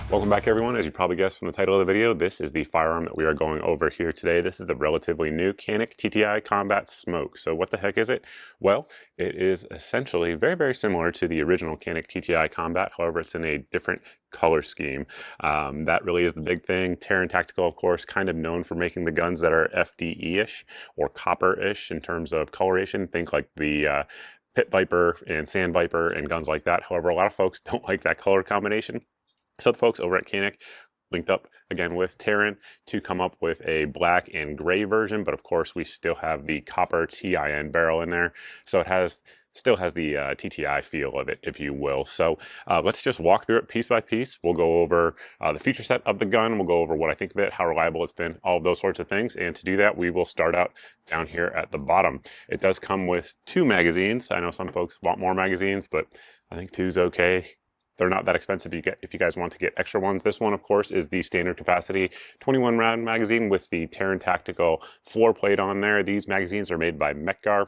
Welcome back everyone. As you probably guessed from the title of the video, this is the firearm that we are going over here today. This is the relatively new Canik TTI Combat Smoke. So what the heck is it? Well, it is essentially very similar to the original Canik TTI Combat. However, it's in a different color scheme. That really is the big thing. Taran Tactical, of course, kind of known for making the guns that are FDE-ish or copper-ish in terms of coloration. Think like the Pit Viper and Sand Viper and guns like that. However, a lot of folks don't like that color combination. So the folks over at Canik linked up again with Taran to come up with a black and gray version, but of course we still have the copper TIN barrel in there. So it still has the TTI feel of it, if you will. So let's just walk through it piece by piece. We'll go over the feature set of the gun. We'll go over what I think of it, how reliable it's been, all of those sorts of things. And to do that, we will start out down here at the bottom. It does come with 2 magazines. I know some folks want more magazines, but I think 2's okay. They're not that expensive if you guys want to get extra ones. This one, of course, is the standard capacity 21 round magazine with the Taran Tactical floor plate on there. These magazines are made by Mekgar.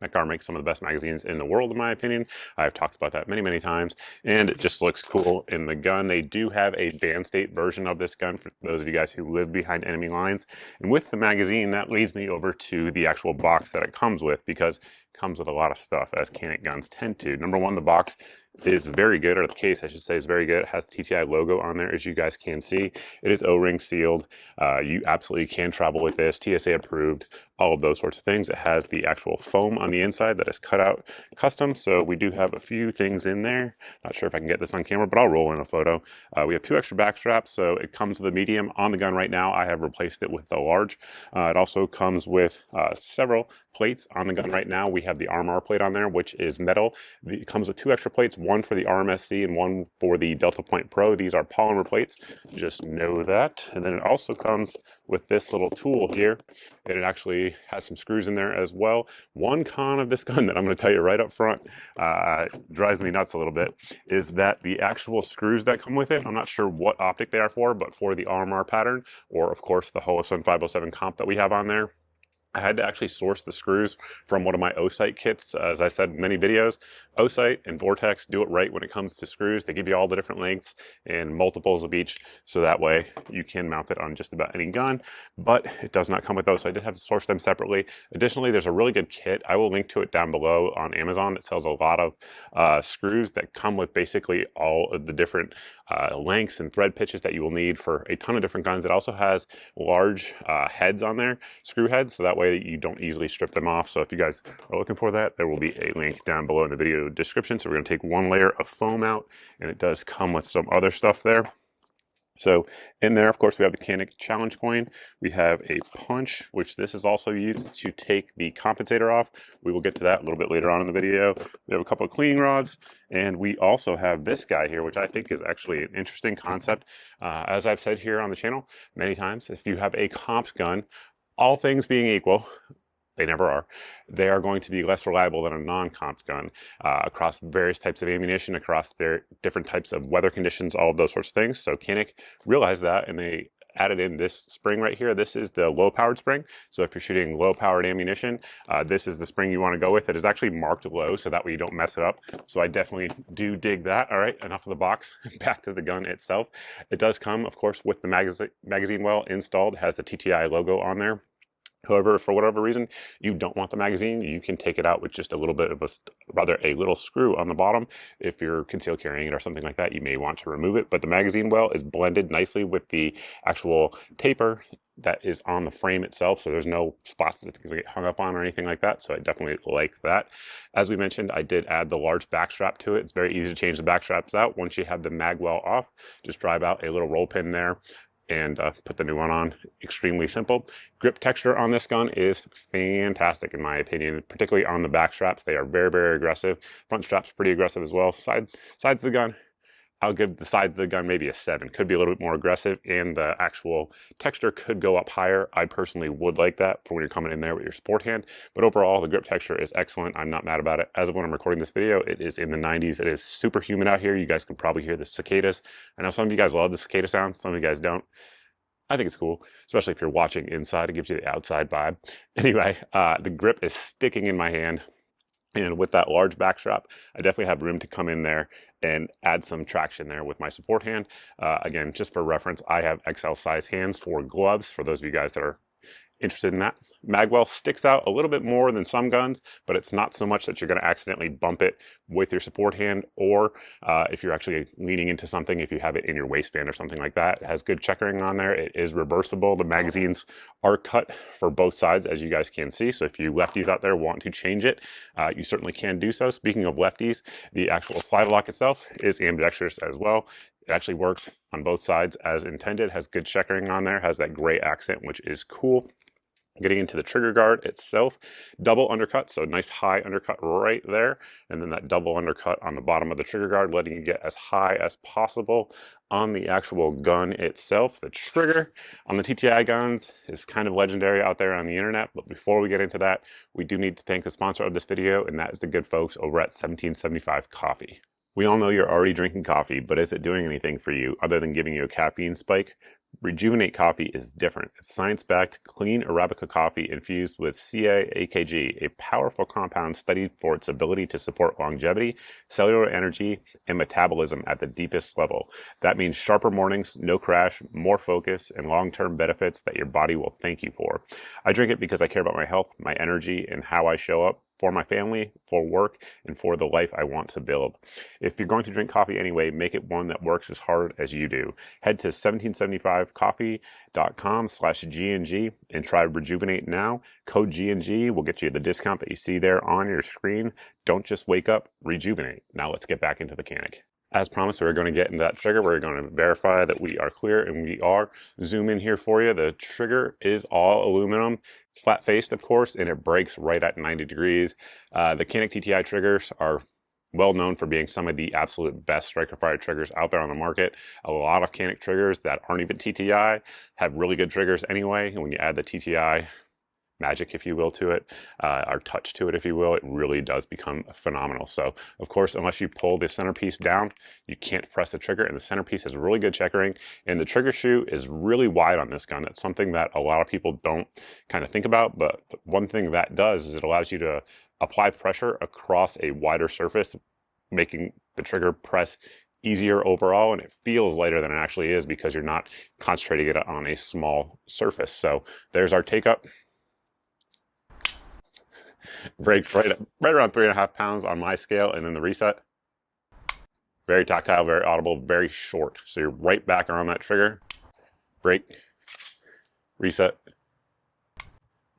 Mekgar makes some of the best magazines in the world, in my opinion. I've talked about that many times, and it just looks cool in the gun. They do have a band state version of this gun for those of you guys who live behind enemy lines. And with the magazine, that leads me over to the actual box that it comes with, because it comes with a lot of stuff, as Canik guns tend to. Number one, the box is very good, or the case I should say is very good. It has the TTI logo on there, as you guys can see. It is O-ring sealed. You absolutely can travel with this, TSA approved, all of those sorts of things. It has the actual foam on the inside that is cut out custom, so we do have a few things in there. Not sure if I can get this on camera, but I'll roll in a photo. We have 2 extra back straps, so it comes with a medium on the gun right now. I have replaced it with the large. It also comes with several plates on the gun right now. We have the RMR plate on there, which is metal. It comes with 2 extra plates, one for the RMSC and one for the Delta Point Pro. These are polymer plates, just know that. And then it also comes with this little tool here, and it actually has some screws in there as well. One con of this gun that I'm going to tell you right up front, drives me nuts a little bit, is that the actual screws that come with it, I'm not sure what optic they are for, but for the RMR pattern, or of course the Holosun 507 comp that we have on there, I had to actually source the screws from one of my O-Sight kits. As I said in many videos, O-Sight and Vortex do it right when it comes to screws. They give you all the different lengths and multiples of each, so that way you can mount it on just about any gun, but it does not come with those, so I did have to source them separately. Additionally, there's a really good kit. I will link to it down below on Amazon. It sells a lot of screws that come with basically all of the different lengths and thread pitches that you will need for a ton of different guns. It also has large heads on there, screw heads, so that way you don't easily strip them off. So if you guys are looking for that, there will be a link down below in the video description. So we're going to take 1 layer of foam out, and it does come with some other stuff there. So in there, of course, we have the Canik challenge coin. We have a punch, which this is also used to take the compensator off. We will get to that a little bit later on in the video. We have a couple of cleaning rods, and we also have this guy here, which I think is actually an interesting concept. As I've said here on the channel many times, if you have a comp gun, all things being equal, they never are, they are going to be less reliable than a non-comp gun across various types of ammunition, across their different types of weather conditions, all of those sorts of things. So Canik realized that, and they added in this spring right here. This is the low-powered spring. So if you're shooting low-powered ammunition, this is the spring you want to go with. It is actually marked low, so that way you don't mess it up. So I definitely do dig that. All right, enough of the box. Back to the gun itself. It does come, of course, with the magazine well installed. It has the TTI logo on there. However, for whatever reason, you don't want the magazine, you can take it out with just a little bit of a little screw on the bottom. If you're concealed carrying it or something like that, you may want to remove it. But the magazine well is blended nicely with the actual taper that is on the frame itself, so there's no spots that it's going to get hung up on or anything like that. So I definitely like that. As we mentioned, I did add the large back strap to it. It's very easy to change the back straps out. Once you have the mag well off, just drive out a little roll pin there and put the new one on. Extremely simple. Grip texture on this gun is fantastic in my opinion, particularly on the back straps. They are very aggressive. Front straps pretty aggressive as well. Sides of the gun, I'll give the sides of the gun maybe a 7. Could be a little bit more aggressive, and the actual texture could go up higher. I personally would like that for when you're coming in there with your sport hand, but overall the grip texture is excellent. I'm not mad about it. As of when I'm recording this video, it is in the 90s. It is super humid out here. You guys can probably hear the cicadas. I know some of you guys love the cicada sound, some of you guys don't. I think it's cool, especially if you're watching inside. It gives you the outside vibe. Anyway, the grip is sticking in my hand. And with that large backstrap, I definitely have room to come in there and add some traction there with my support hand. Again, just for reference, I have XL size hands for gloves, for those of you guys that are interested in that. Magwell sticks out a little bit more than some guns, but it's not so much that you're going to accidentally bump it with your support hand, or if you're actually leaning into something, if you have it in your waistband or something like that. It has good checkering on there. It is reversible. The magazines are cut for both sides, as you guys can see. So if you lefties out there want to change it, you certainly can do so. Speaking of lefties, the actual slide lock itself is ambidextrous as well. It actually works on both sides as intended, has good checkering on there, has that gray accent, which is cool. Getting into the trigger guard itself, double undercut, so nice high undercut right there, and then that double undercut on the bottom of the trigger guard, letting you get as high as possible on the actual gun itself. The trigger on the TTI guns is kind of legendary out there on the internet, but before we get into that, we do need to thank the sponsor of this video, and that is the good folks over at 1775 Coffee. We all know you're already drinking coffee, but is it doing anything for you other than giving you a caffeine spike? Rejuvenate coffee is different. It's science-backed, clean Arabica coffee infused with CA-AKG, a powerful compound studied for its ability to support longevity, cellular energy, and metabolism at the deepest level. That means sharper mornings, no crash, more focus, and long-term benefits that your body will thank you for. I drink it because I care about my health, my energy, and how I show up for my family, for work, and for the life I want to build. If you're going to drink coffee anyway, make it one that works as hard as you do. Head to 1775coffee.com/GNG and try Rejuvenate now. Code GNG will get you the discount that you see there on your screen. Don't just wake up, rejuvenate. Now let's get back into the Canik. As promised, we're going to get into that trigger. We're going to verify that we are clear, and we are. Zoom in here for you. The trigger is all aluminum. It's flat-faced, of course, and it breaks right at 90 degrees. The Canik TTI triggers are well known for being some of the absolute best striker fire triggers out there on the market. A lot of Canik triggers that aren't even TTI have really good triggers anyway, and when you add the TTI magic, if you will, to it, or touch to it, if you will, it really does become phenomenal. So, of course, unless you pull the centerpiece down, you can't press the trigger, and the centerpiece has really good checkering, and the trigger shoe is really wide on this gun. That's something that a lot of people don't kind of think about, but one thing that does is it allows you to apply pressure across a wider surface, making the trigger press easier overall, and it feels lighter than it actually is because you're not concentrating it on a small surface. So there's our take up. Breaks right around 3.5 pounds on my scale, and then the reset. Very tactile, very audible, very short. So you're right back around that trigger. Break, reset.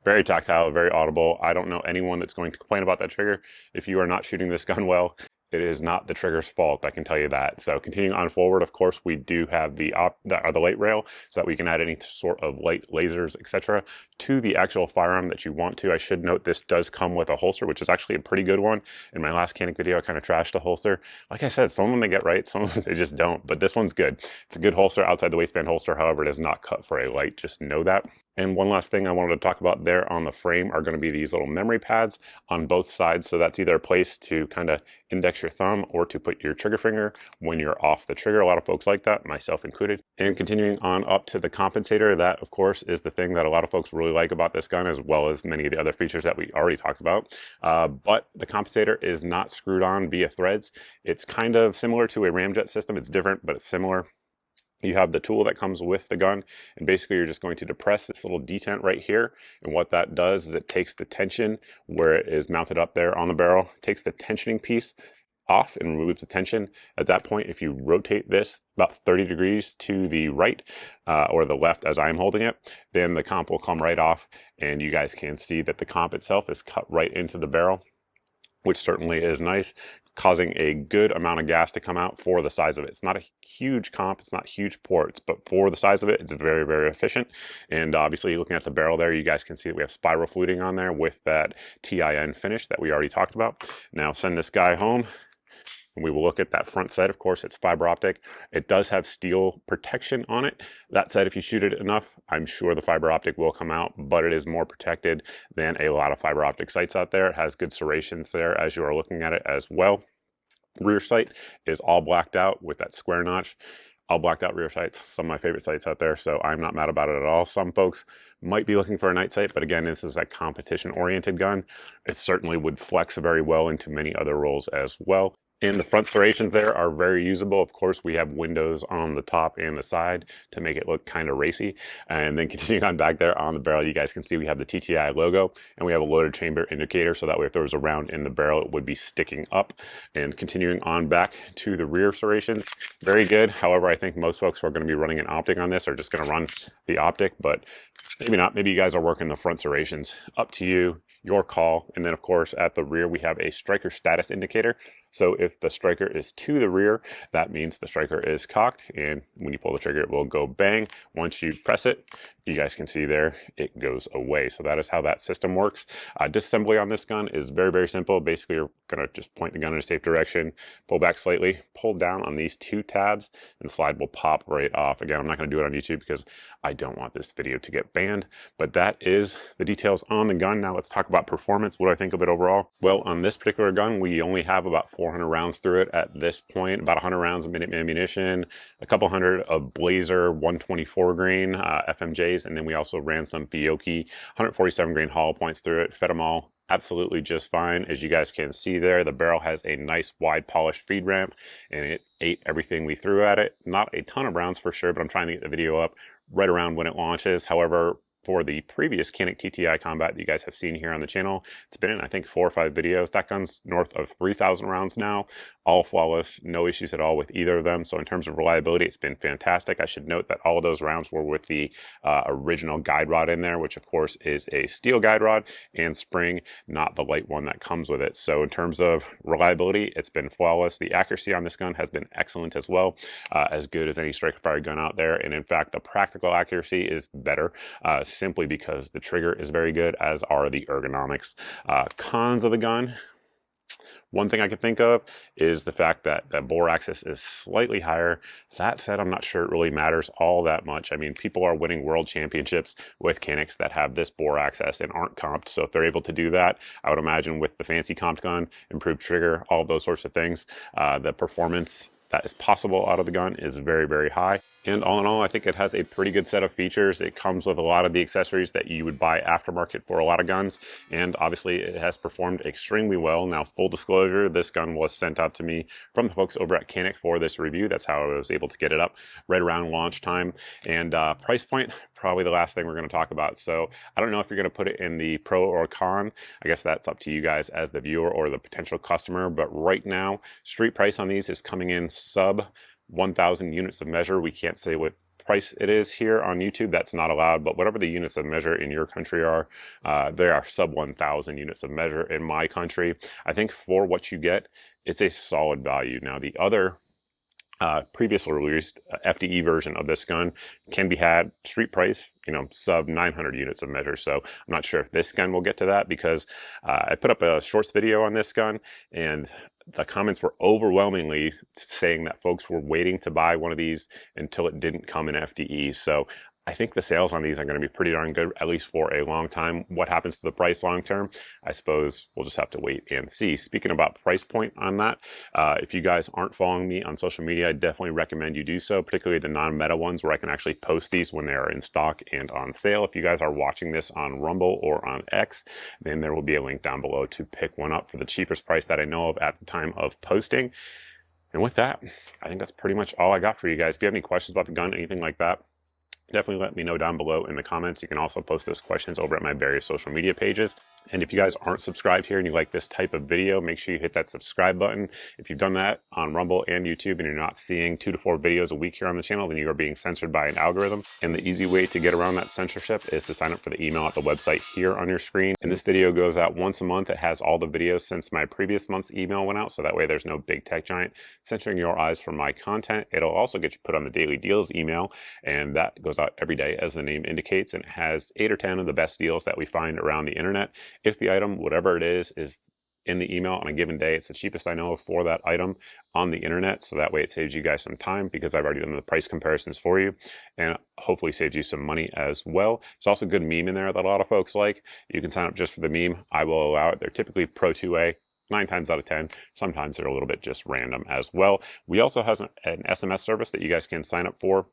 Very tactile, very audible. I don't know anyone that's going to complain about that trigger. If you are not shooting this gun well, it is not the trigger's fault, I can tell you that. So continuing on forward, of course, we do have the light rail so that we can add any sort of light lasers, etc. to the actual firearm that you want to. I should note this does come with a holster, which is actually a pretty good one. In my last Canik video, I kind of trashed the holster. Like I said, some of them they get right, some of them they just don't, but this one's good. It's a good holster outside the waistband holster. However, it is not cut for a light, just know that. And one last thing I wanted to talk about there on the frame are going to be these little memory pads on both sides. So that's either a place to kind of index your thumb or to put your trigger finger when you're off the trigger. A lot of folks like that, myself included. And continuing on up to the compensator, that of course is the thing that a lot of folks really like about this gun, as well as many of the other features that we already talked about. But the compensator is not screwed on via threads. It's kind of similar to a ramjet system. It's different, but it's similar. You have the tool that comes with the gun, and basically you're just going to depress this little detent right here, and what that does is it takes the tension where it is mounted up there on the barrel, takes the tensioning piece off and removes the tension. At that point, if you rotate this about 30 degrees to the right or the left as I'm holding it, then the comp will come right off, and you guys can see that the comp itself is cut right into the barrel, which certainly is nice, causing a good amount of gas to come out for the size of it. It's not a huge comp, it's not huge ports, but for the size of it, it's very, very efficient. And obviously looking at the barrel there, you guys can see that we have spiral fluting on there with that TIN finish that we already talked about. Now send this guy home. And we will look at that front sight. Of course, it's fiber optic. It does have steel protection on it. That said, if you shoot it enough, I'm sure the fiber optic will come out, but it is more protected than a lot of fiber optic sights out there. It has good serrations there as you are looking at it as well. Rear sight is all blacked out with that square notch. All blacked out rear sights, some of my favorite sights out there, so I'm not mad about it at all. Some folks might be looking for a night sight, but again, this is a competition-oriented gun. It certainly would flex very well into many other roles as well. And the front serrations there are very usable. Of course, we have windows on the top and the side to make it look kind of racy. And then continuing on back there on the barrel, you guys can see we have the TTI logo, and we have a loaded chamber indicator, so that way if there was a round in the barrel, it would be sticking up. And continuing on back to the rear serrations, very good. However, I think most folks who are going to be running an optic on this are just going to run the optic, but maybe not. Maybe you guys are working the front serrations. Up to you, your call. And then of course at the rear we have a striker status indicator. So if the striker is to the rear, that means the striker is cocked, and when you pull the trigger it will go bang. Once you press it, you guys can see there it goes away. So that is how that system works. Disassembly on this gun is very, very simple. Basically you're going to just point the gun in a safe direction, pull back slightly, pull down on these two tabs, and the slide will pop right off. Again, I'm not going to do it on YouTube because I don't want this video to get banned, but that is the details on the gun. Now let's talk about performance. What do I think of it overall? Well, on this particular gun, we only have about 400 rounds through it at this point, about 100 rounds of minute ammunition, a couple hundred of Blazer 124 grain FMJs, and then we also ran some Fiocchi 147 grain hollow points through it, fed them all absolutely just fine. As you guys can see there, the barrel has a nice wide polished feed ramp, and it ate everything we threw at it. Not a ton of rounds for sure, but I'm trying to get the video up right around when it launches. However, for the previous Canik TTI combat that you guys have seen here on the channel, it's been in, I think, 4 or 5 videos. That gun's north of 3,000 rounds now, all flawless, no issues at all with either of them. So in terms of reliability, it's been fantastic. I should note that all of those rounds were with the original guide rod in there, which of course is a steel guide rod and spring, not the light one that comes with it. So in terms of reliability, it's been flawless. The accuracy on this gun has been excellent as well, as good as any striker fire gun out there. And in fact, the practical accuracy is better, simply because the trigger is very good, as are the ergonomics. Cons of the gun: one thing I can think of is the fact that the bore axis is slightly higher. That said, I'm not sure it really matters all that much. I mean, people are winning world championships with Caniks that have this bore axis and aren't comped. So if they're able to do that, I would imagine with the fancy comped gun, improved trigger, all of those sorts of things, the performance that is possible out of the gun is very, very high. And all in all, I think it has a pretty good set of features. It comes with a lot of the accessories that you would buy aftermarket for a lot of guns, and obviously it has performed extremely well. Now, full disclosure, this gun was sent out to me from the folks over at Canik for this review. That's how I was able to get it up right around launch time. And price point, probably the last thing we're going to talk about. So I don't know if you're going to put it in the pro or con. I guess that's up to you guys as the viewer or the potential customer. But right now, street price on these is coming in sub 1,000 units of measure. We can't say what price it is here on YouTube. That's not allowed, but whatever the units of measure in your country are, they are sub 1,000 units of measure in my country. I think for what you get, it's a solid value. Now, the other previously released FDE version of this gun can be had street price, sub 900 units of measure. So I'm not sure if this gun will get to that, because I put up a shorts video on this gun, and the comments were overwhelmingly saying that folks were waiting to buy one of these until it didn't come in FDE. So I think the sales on these are going to be pretty darn good, at least for a long time. What happens to the price long term? I suppose we'll just have to wait and see. Speaking about price point on that, if you guys aren't following me on social media, I definitely recommend you do so, particularly the non-meta ones where I can actually post these when they are in stock and on sale. If you guys are watching this on Rumble or on X, then there will be a link down below to pick one up for the cheapest price that I know of at the time of posting. And with that, I think that's pretty much all I got for you guys. If you have any questions about the gun, anything like that, definitely let me know down below in the comments. You can also post those questions over at my various social media pages. And if you guys aren't subscribed here and you like this type of video, make sure you hit that subscribe button. If you've done that on Rumble and YouTube and you're not seeing 2 to 4 videos a week here on the channel, then you are being censored by an algorithm. And the easy way to get around that censorship is to sign up for the email at the website here on your screen. And this video goes out once a month. It has all the videos since my previous month's email went out, so that way there's no big tech giant censoring your eyes from my content. It'll also get you put on the daily deals email, and that goes out every day as the name indicates, and it has 8 or 10 of the best deals that we find around the internet. If the item, whatever it is in the email on a given day, it's the cheapest I know of for that item on the internet, so that way it saves you guys some time, because I've already done the price comparisons for you, and hopefully saves you some money as well. There's also a good meme in there that a lot of folks like. You can sign up just for the meme. I will allow it. They're typically Pro 2A. 9 times out of 10. Sometimes they're a little bit just random as well. We also have an SMS service that you guys can sign up for.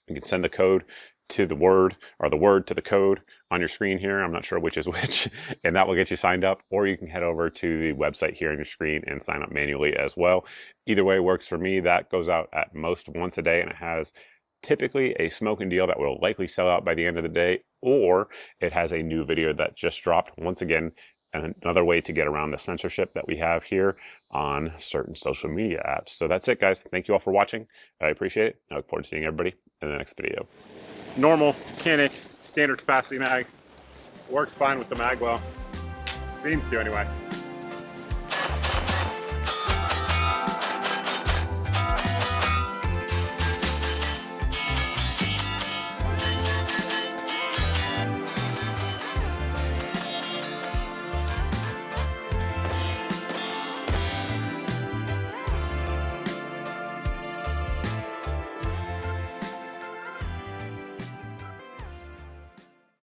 You can send the code to the word, or the word to the code on your screen here. I'm not sure which is which, and that will get you signed up. Or you can head over to the website here on your screen and sign up manually as well. Either way works for me. That goes out at most once a day, and it has typically a smoking deal that will likely sell out by the end of the day, or it has a new video that just dropped. Once again, another way to get around the censorship that we have here on certain social media apps. So that's it, guys. Thank you all for watching. I appreciate it. I look forward to seeing everybody in the next video. Normal Canik standard capacity mag. Works fine with the mag well. Seems to anyway.